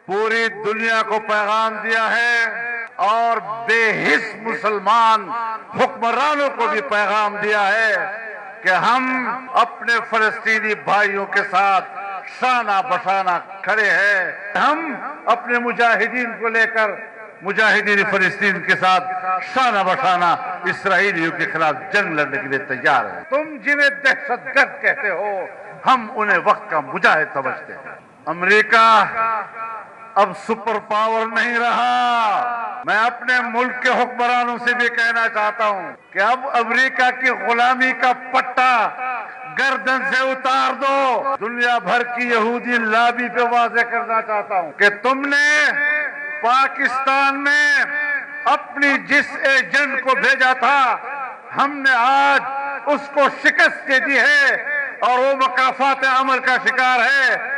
پوری دنیا کو پیغام دیا ہے اور بے حس مسلمان حکمرانوں کو بھی پیغام دیا ہے کہ ہم اپنے فلسطینی بھائیوں کے ساتھ شانہ بشانہ کھڑے ہیں. ہم اپنے مجاہدین کو لے کر مجاہدین فلسطین کے ساتھ شانہ بشانہ اسرائیلیوں کے خلاف جنگ لڑنے کے لیے تیار ہیں. تم جنہیں دہشت گرد کہتے ہو ہم انہیں وقت کا مجاہد سمجھتے ہیں. امریکہ اب سپر پاور نہیں رہا. میں اپنے ملک کے حکمرانوں سے بھی کہنا چاہتا ہوں کہ اب امریکہ کی غلامی کا پٹا گردن سے اتار دو. دنیا بھر کی یہودی لابی پہ واضح کرنا چاہتا ہوں کہ تم نے پاکستان میں اپنی جس ایجنٹ کو بھیجا تھا ہم نے آج اس کو شکست دے دی ہے اور وہ مقافات عمل کا شکار ہے.